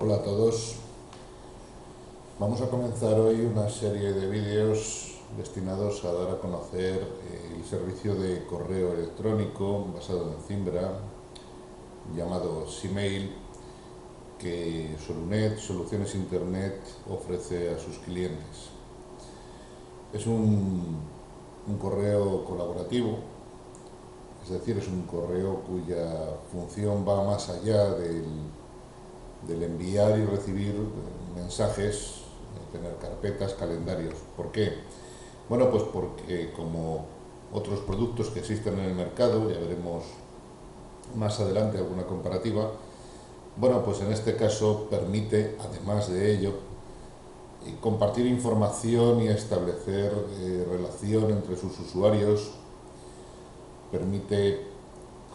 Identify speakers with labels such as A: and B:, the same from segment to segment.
A: Hola a todos. Vamos a comenzar hoy una serie de vídeos destinados a dar a conocer el servicio de correo electrónico basado en Zimbra llamado Cmail, que Solunet Soluciones Internet ofrece a sus clientes. Es un correo colaborativo, es decir, es un correo cuya función va más allá del enviar y recibir mensajes, tener carpetas, calendarios. ¿Por qué? Bueno, pues porque como otros productos que existen en el mercado, ya veremos más adelante alguna comparativa, bueno, pues en este caso permite, además de ello, compartir información y establecer relación entre sus usuarios, permite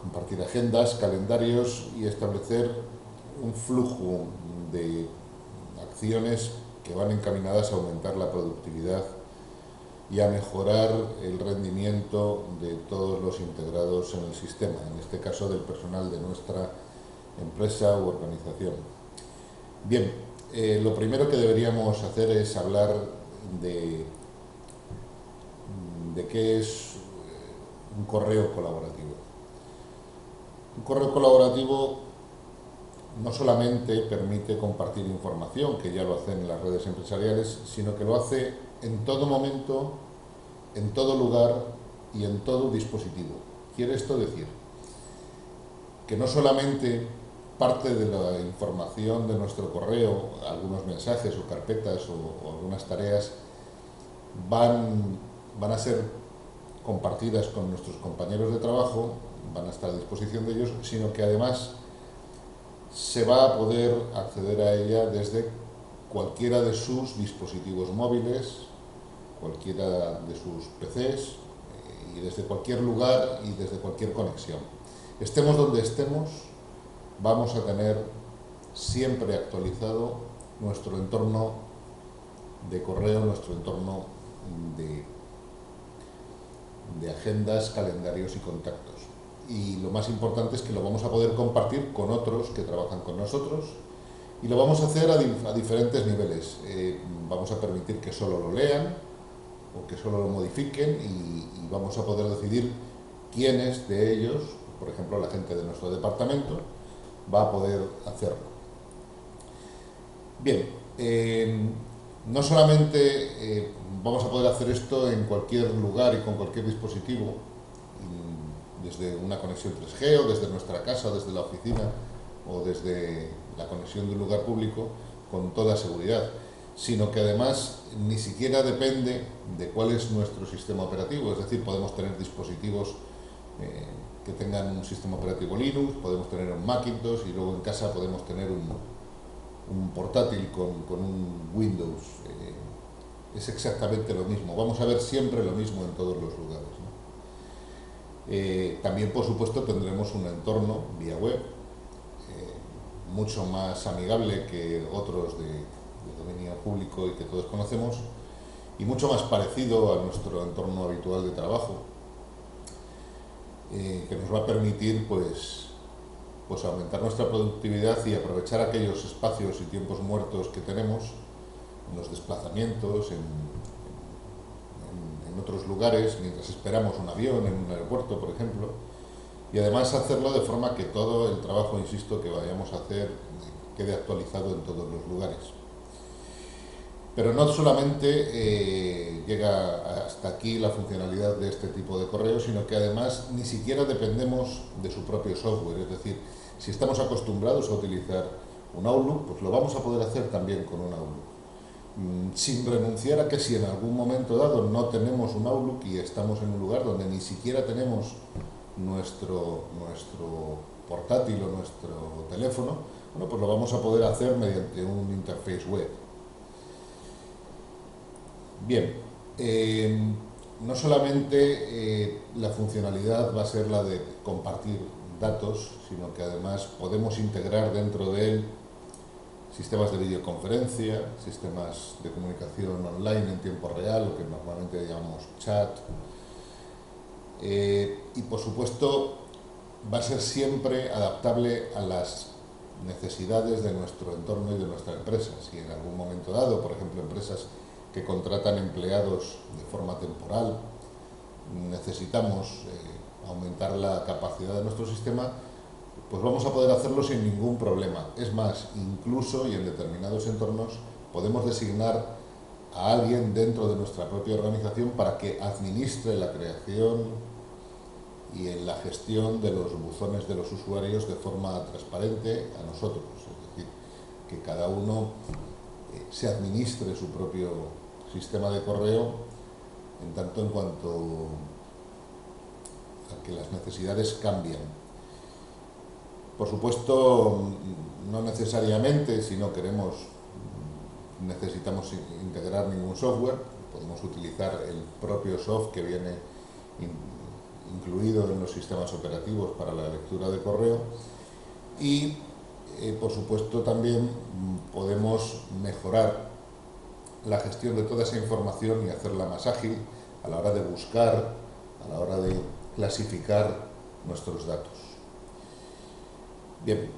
A: compartir agendas, calendarios y establecer un flujo de acciones que van encaminadas a aumentar la productividad y a mejorar el rendimiento de todos los integrados en el sistema, en este caso del personal de nuestra empresa u organización. Bien, lo primero que deberíamos hacer es hablar de, de qué es un correo colaborativo. Un correo colaborativo no solamente permite compartir información, que ya lo hacen en las redes empresariales, sino que lo hace en todo momento, en todo lugar y en todo dispositivo. Quiere esto decir que no solamente parte de la información de nuestro correo, algunos mensajes o carpetas o algunas tareas van a ser compartidas con nuestros compañeros de trabajo, van a estar a disposición de ellos, sino que además se va a poder acceder a ella desde cualquiera de sus dispositivos móviles, cualquiera de sus PCs y desde cualquier lugar y desde cualquier conexión. Estemos donde estemos, vamos a tener siempre actualizado nuestro entorno de correo, nuestro entorno de agendas, calendarios y contactos. Y lo más importante es que lo vamos a poder compartir con otros que trabajan con nosotros y lo vamos a hacer a diferentes niveles. Vamos a permitir que solo lo lean o que solo lo modifiquen y vamos a poder decidir quiénes de ellos, por ejemplo la gente de nuestro departamento, va a poder hacerlo. Bien, no solamente vamos a poder hacer esto en cualquier lugar y con cualquier dispositivo, desde una conexión 3G o desde nuestra casa, desde la oficina o desde la conexión de un lugar público con toda seguridad, sino que además ni siquiera depende de cuál es nuestro sistema operativo, es decir, podemos tener dispositivos que tengan un sistema operativo Linux, podemos tener un Macintosh y luego en casa podemos tener un portátil con un Windows. Es exactamente lo mismo, vamos a ver siempre lo mismo en todos los lugares, ¿no? También, por supuesto, tendremos un entorno vía web mucho más amigable que otros de dominio público y que todos conocemos y mucho más parecido a nuestro entorno habitual de trabajo, que nos va a permitir pues aumentar nuestra productividad y aprovechar aquellos espacios y tiempos muertos que tenemos en los desplazamientos, en otros lugares, mientras esperamos un avión, en un aeropuerto, por ejemplo, y además hacerlo de forma que todo el trabajo, insisto, que vayamos a hacer quede actualizado en todos los lugares. Pero no solamente llega hasta aquí la funcionalidad de este tipo de correo, sino que además ni siquiera dependemos de su propio software. Es decir, si estamos acostumbrados a utilizar un Outlook, pues lo vamos a poder hacer también con un Outlook. Sin renunciar a que si en algún momento dado no tenemos un Outlook y estamos en un lugar donde ni siquiera tenemos nuestro portátil o nuestro teléfono, bueno, pues lo vamos a poder hacer mediante un interface web. Bien, no solamente la funcionalidad va a ser la de compartir datos, sino que además podemos integrar dentro de él sistemas de videoconferencia, sistemas de comunicación online en tiempo real, lo que normalmente llamamos chat, y por supuesto va a ser siempre adaptable a las necesidades de nuestro entorno y de nuestra empresa. Si en algún momento dado, por ejemplo, empresas que contratan empleados de forma temporal, necesitamos aumentar la capacidad de nuestro sistema, pues vamos a poder hacerlo sin ningún problema. Es más, incluso y en determinados entornos podemos designar a alguien dentro de nuestra propia organización para que administre la creación y en la gestión de los buzones de los usuarios de forma transparente a nosotros. Es decir, que cada uno se administre su propio sistema de correo en tanto en cuanto a que las necesidades cambian. Por supuesto, no necesariamente, si no necesitamos integrar ningún software, podemos utilizar el propio software que viene incluido en los sistemas operativos para la lectura de correo y, por supuesto, también podemos mejorar la gestión de toda esa información y hacerla más ágil a la hora de buscar, a la hora de clasificar nuestros datos. Bien,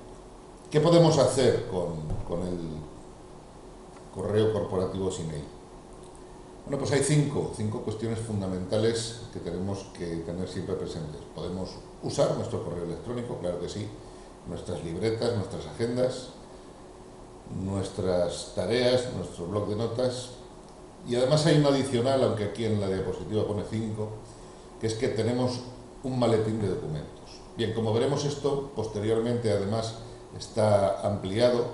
A: ¿qué podemos hacer con el correo corporativo Gmail? Bueno, pues hay cinco cuestiones fundamentales que tenemos que tener siempre presentes. Podemos usar nuestro correo electrónico, claro que sí, nuestras libretas, nuestras agendas, nuestras tareas, nuestro blog de notas, y además hay un adicional, aunque aquí en la diapositiva pone 5, que es que tenemos un maletín de documentos. Bien, como veremos, esto posteriormente además está ampliado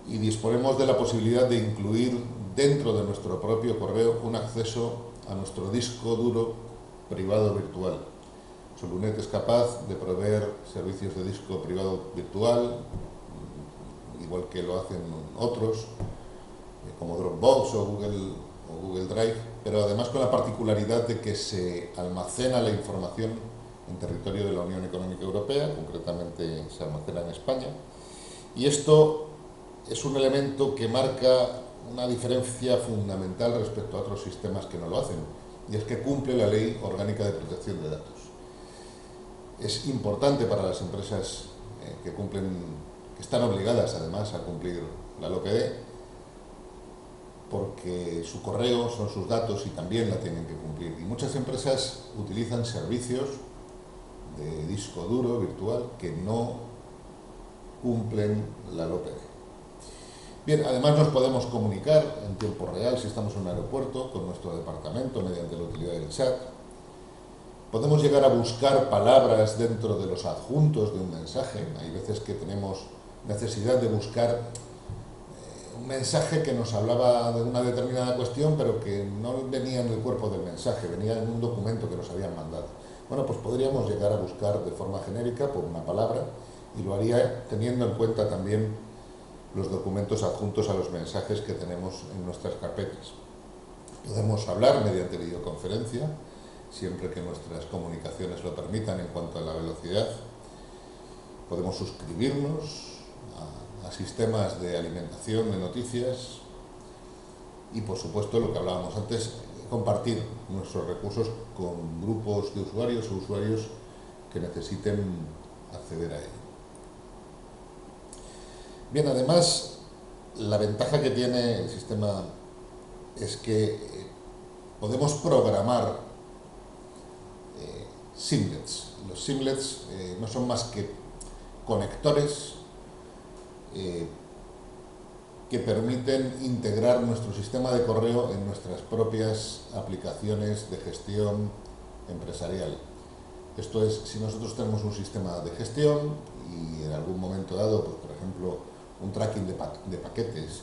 A: y disponemos de la posibilidad de incluir dentro de nuestro propio correo un acceso a nuestro disco duro privado virtual. Solunet es capaz de proveer servicios de disco privado virtual, igual que lo hacen otros, como Dropbox o Google Drive, pero además con la particularidad de que se almacena la información en territorio de la Unión Económica Europea, concretamente se almacena en España, y esto es un elemento que marca una diferencia fundamental respecto a otros sistemas que no lo hacen, y es que cumple la Ley Orgánica de Protección de Datos. Es importante para las empresas que están obligadas además a cumplir la LOPD, porque su correo son sus datos y también la tienen que cumplir. Y muchas empresas utilizan servicios de disco duro virtual que no cumplen la LOPD. Bien, además nos podemos comunicar en tiempo real si estamos en un aeropuerto con nuestro departamento mediante la utilidad del chat. Podemos llegar a buscar palabras dentro de los adjuntos de un mensaje. Hay veces que tenemos necesidad de buscar un mensaje que nos hablaba de una determinada cuestión, pero que no venía en el cuerpo del mensaje, venía en un documento que nos habían mandado. Bueno, pues podríamos llegar a buscar de forma genérica por una palabra y lo haría teniendo en cuenta también los documentos adjuntos a los mensajes que tenemos en nuestras carpetas. Podemos hablar mediante videoconferencia, siempre que nuestras comunicaciones lo permitan en cuanto a la velocidad. Podemos suscribirnos a sistemas de alimentación de noticias y, por supuesto, lo que hablábamos antes, compartir nuestros recursos con grupos de usuarios o usuarios que necesiten acceder a ello. Bien, además, la ventaja que tiene el sistema es que podemos programar simlets. Los simlets no son más que conectores que permiten integrar nuestro sistema de correo en nuestras propias aplicaciones de gestión empresarial. Esto es, si nosotros tenemos un sistema de gestión y en algún momento dado, pues, por ejemplo, un tracking de paquetes,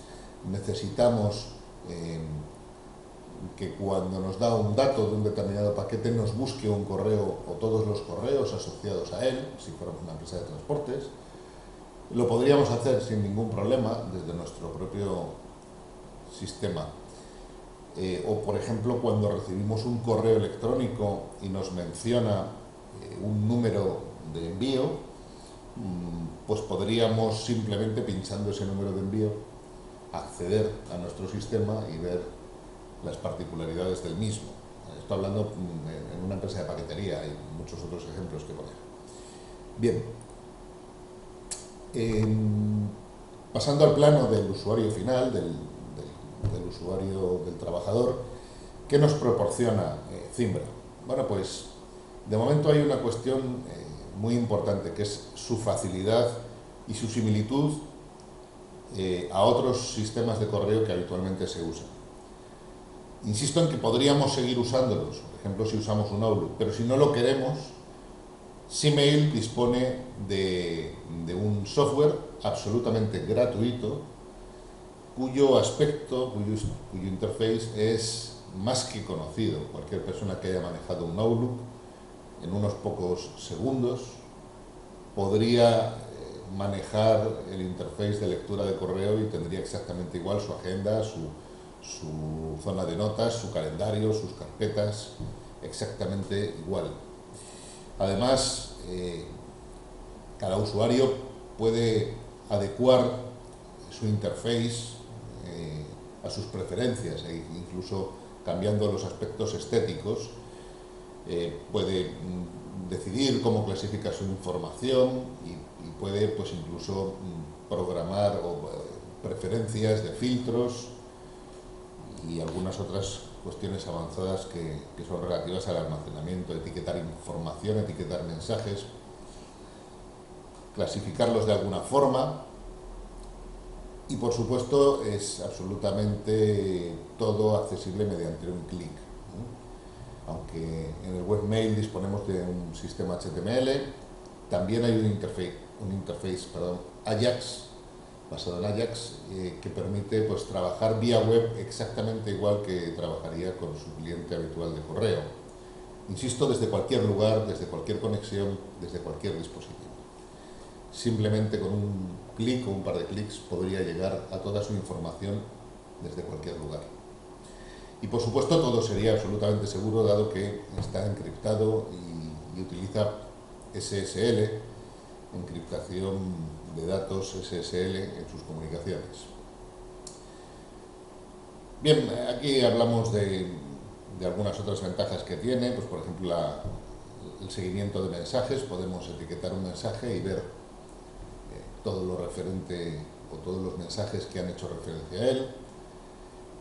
A: necesitamos que cuando nos da un dato de un determinado paquete nos busque un correo o todos los correos asociados a él, si fuéramos una empresa de transportes. Lo podríamos hacer sin ningún problema desde nuestro propio sistema. O, por ejemplo, cuando recibimos un correo electrónico y nos menciona un número de envío, pues podríamos simplemente, pinchando ese número de envío, acceder a nuestro sistema y ver las particularidades del mismo. Estoy hablando en una empresa de paquetería, hay muchos otros ejemplos que poner. Bien, Pasando al plano del usuario final, del usuario, del trabajador, ¿qué nos proporciona Zimbra? Bueno, pues de momento hay una cuestión muy importante, que es su facilidad y su similitud a otros sistemas de correo que habitualmente se usan. Insisto en que podríamos seguir usándolos, por ejemplo si usamos un Outlook, pero si no lo queremos, Gmail dispone de un software absolutamente gratuito cuyo aspecto, cuyo interface es más que conocido. Cualquier persona que haya manejado un Outlook en unos pocos segundos podría manejar el interface de lectura de correo y tendría exactamente igual su agenda, su zona de notas, su calendario, sus carpetas, exactamente igual. Además, cada usuario puede adecuar su interface a sus preferencias e incluso cambiando los aspectos estéticos. Puede decidir cómo clasifica su información y puede pues incluso programar preferencias de filtros y algunas otras cuestiones avanzadas que son relativas al almacenamiento, etiquetar información, etiquetar mensajes, clasificarlos de alguna forma y por supuesto es absolutamente todo accesible mediante un clic. Aunque en el webmail disponemos de un sistema HTML, también hay un interface Ajax, basado en Ajax, que permite pues trabajar vía web exactamente igual que trabajaría con su cliente habitual de correo. Insisto, desde cualquier lugar, desde cualquier conexión, desde cualquier dispositivo. Simplemente con un clic o un par de clics podría llegar a toda su información desde cualquier lugar. Y por supuesto todo sería absolutamente seguro dado que está encriptado y utiliza SSL, encriptación de datos SSL en sus comunicaciones. Bien, aquí hablamos de algunas otras ventajas que tiene, pues por ejemplo el seguimiento de mensajes. Podemos etiquetar un mensaje y ver todo lo referente o todos los mensajes que han hecho referencia a él.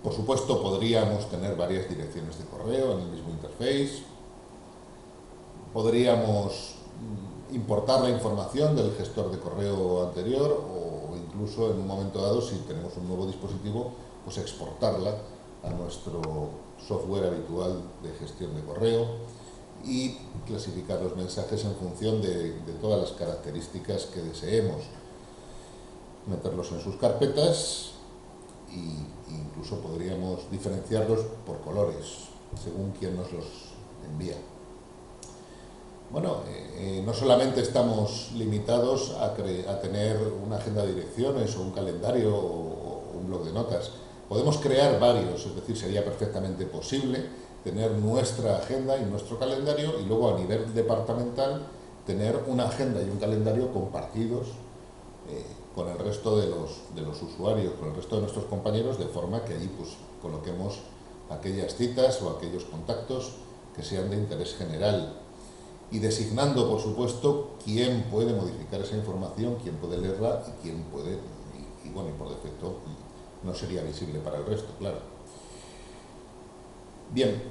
A: Por supuesto podríamos tener varias direcciones de correo en el mismo interface. Podríamos importar la información del gestor de correo anterior o incluso en un momento dado, si tenemos un nuevo dispositivo, pues exportarla a nuestro software habitual de gestión de correo y clasificar los mensajes en función de todas las características que deseemos, meterlos en sus carpetas e incluso podríamos diferenciarlos por colores según quien nos los envía. Bueno, no solamente estamos limitados a tener una agenda de direcciones o un calendario o un blog de notas. Podemos crear varios, es decir, sería perfectamente posible tener nuestra agenda y nuestro calendario y luego a nivel departamental tener una agenda y un calendario compartidos con el resto de los usuarios, con el resto de nuestros compañeros, de forma que allí pues coloquemos aquellas citas o aquellos contactos que sean de interés general. Y designando, por supuesto, quién puede modificar esa información, quién puede leerla y quién puede, y bueno, y por defecto no sería visible para el resto, claro. Bien,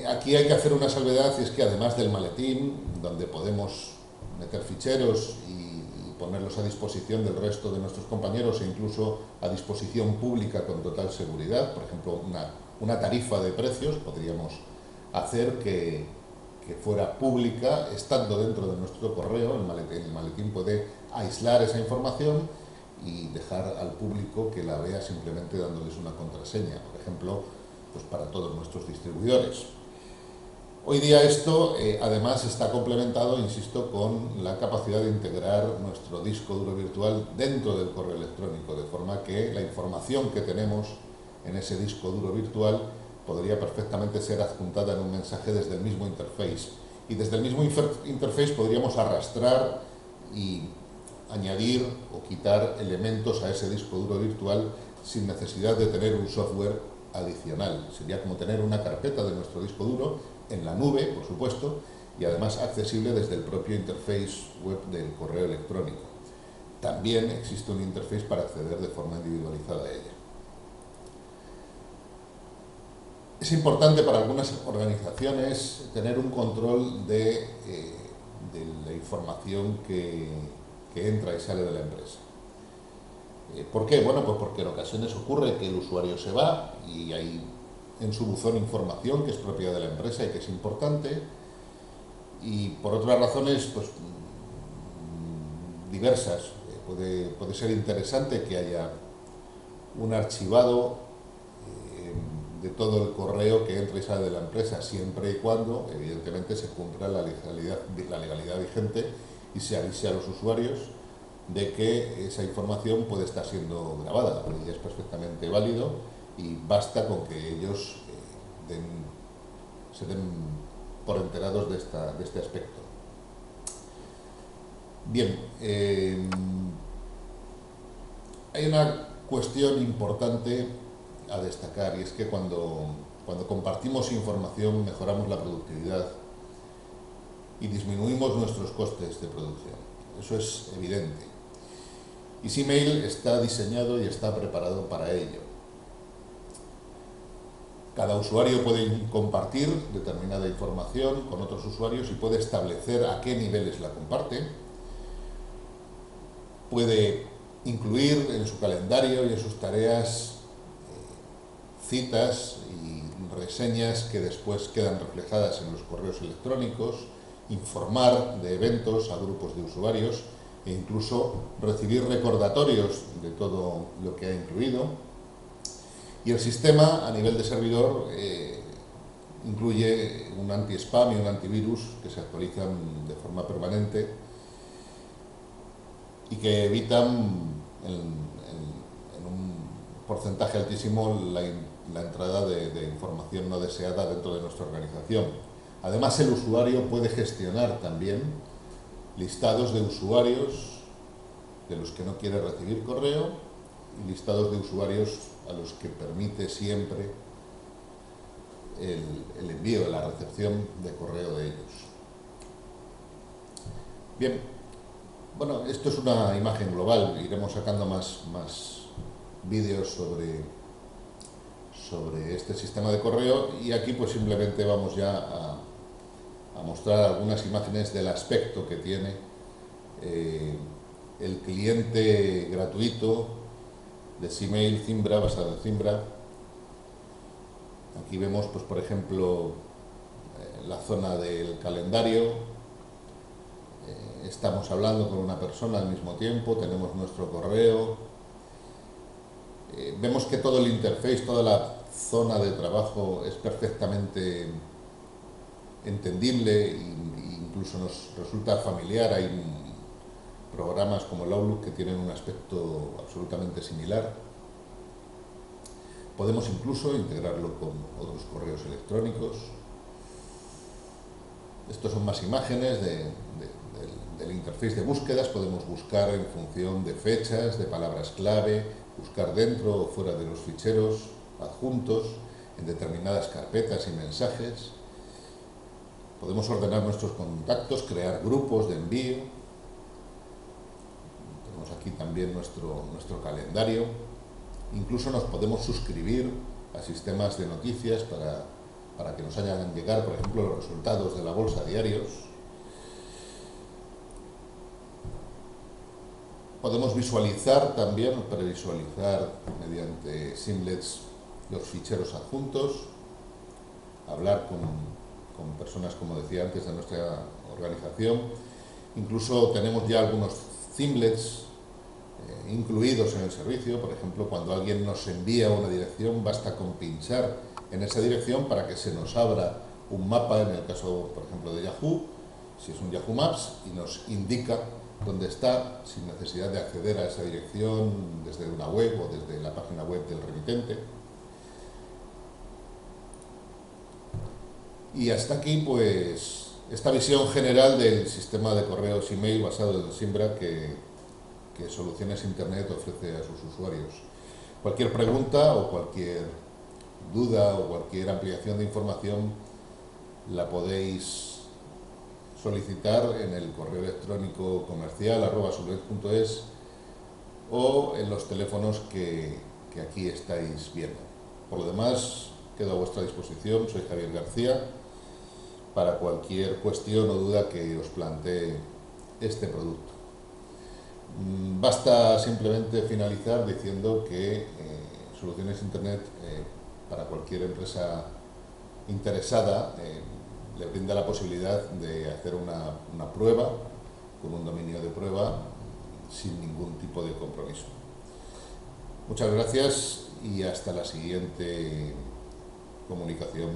A: aquí hay que hacer una salvedad, y es que además del maletín, donde podemos meter ficheros y ponerlos a disposición del resto de nuestros compañeros e incluso a disposición pública con total seguridad, por ejemplo, una tarifa de precios, podríamos hacer que fuera pública estando dentro de nuestro correo. El maletín puede aislar esa información y dejar al público que la vea simplemente dándoles una contraseña, por ejemplo, pues para todos nuestros distribuidores. Hoy día esto además está complementado, insisto, con la capacidad de integrar nuestro disco duro virtual dentro del correo electrónico, de forma que la información que tenemos en ese disco duro virtual podría perfectamente ser adjuntada en un mensaje desde el mismo interface. Y desde el mismo interface podríamos arrastrar y añadir o quitar elementos a ese disco duro virtual sin necesidad de tener un software adicional. Sería como tener una carpeta de nuestro disco duro en la nube, por supuesto, y además accesible desde el propio interface web del correo electrónico. también existe un interface para acceder de forma individualizada a ella. Es importante para algunas organizaciones tener un control de la información que entra y sale de la empresa. ¿Por qué? Bueno, pues porque en ocasiones ocurre que el usuario se va y hay en su buzón información que es propia de la empresa y que es importante, y por otras razones pues diversas. Puede ser interesante que haya un archivado de todo el correo que entra y sale de la empresa, siempre y cuando evidentemente se cumpla la legalidad vigente y se avise a los usuarios de que esa información puede estar siendo grabada, y es perfectamente válido, y basta con que ellos se den por enterados de este aspecto. Bien, hay una cuestión importante a destacar, y es que cuando compartimos información mejoramos la productividad y disminuimos nuestros costes de producción. Eso es evidente. Y Gmail está diseñado y está preparado para ello. Cada usuario puede compartir determinada información con otros usuarios y puede establecer a qué niveles la comparte. Puede incluir en su calendario y en sus tareas citas y reseñas que después quedan reflejadas en los correos electrónicos, informar de eventos a grupos de usuarios e incluso recibir recordatorios de todo lo que ha incluido. Y el sistema a nivel de servidor incluye un anti-spam y un antivirus que se actualizan de forma permanente y que evitan en un porcentaje altísimo la entrada de información no deseada dentro de nuestra organización. Además, el usuario puede gestionar también listados de usuarios de los que no quiere recibir correo y listados de usuarios a los que permite siempre el envío, la recepción de correo de ellos. Bien, bueno, esto es una imagen global, iremos sacando más vídeos sobre este sistema de correo, y aquí pues simplemente vamos ya a mostrar algunas imágenes del aspecto que tiene el cliente gratuito de Gmail Zimbra, basado en Zimbra. Aquí vemos, pues por ejemplo, la zona del calendario. Estamos hablando con una persona al mismo tiempo, tenemos nuestro correo. Vemos que todo el interface, toda la zona de trabajo es perfectamente entendible e incluso nos resulta familiar. Hay programas como el Outlook que tienen un aspecto absolutamente similar. Podemos incluso integrarlo con otros correos electrónicos. Estos son más imágenes del interface de búsquedas. Podemos buscar en función de fechas, de palabras clave, buscar dentro o fuera de los ficheros adjuntos, en determinadas carpetas y mensajes. Podemos ordenar nuestros contactos, crear grupos de envío. Tenemos aquí también nuestro calendario. Incluso nos podemos suscribir a sistemas de noticias para que nos hagan llegar, por ejemplo, los resultados de la bolsa diarios. Podemos visualizar también, previsualizar mediante Simlets los ficheros adjuntos, hablar con personas, como decía antes, de nuestra organización. Incluso tenemos ya algunos Simlets incluidos en el servicio. Por ejemplo, cuando alguien nos envía una dirección, basta con pinchar en esa dirección para que se nos abra un mapa, en el caso, por ejemplo, de Yahoo, si es un Yahoo Maps, y nos indica dónde está, sin necesidad de acceder a esa dirección desde una web o desde la página web del remitente. Y hasta aquí, pues, esta visión general del sistema de correos email basado en Zimbra que Soluciones Internet ofrece a sus usuarios. Cualquier pregunta o cualquier duda o cualquier ampliación de información la podéis solicitar en el correo electrónico comercial @solvet.es o en los teléfonos que aquí estáis viendo. Por lo demás, quedo a vuestra disposición. Soy Javier García para cualquier cuestión o duda que os plantee este producto. Basta simplemente finalizar diciendo que Soluciones Internet para cualquier empresa interesada le brinda la posibilidad de hacer una prueba con un dominio de prueba sin ningún tipo de compromiso. Muchas gracias y hasta la siguiente comunicación.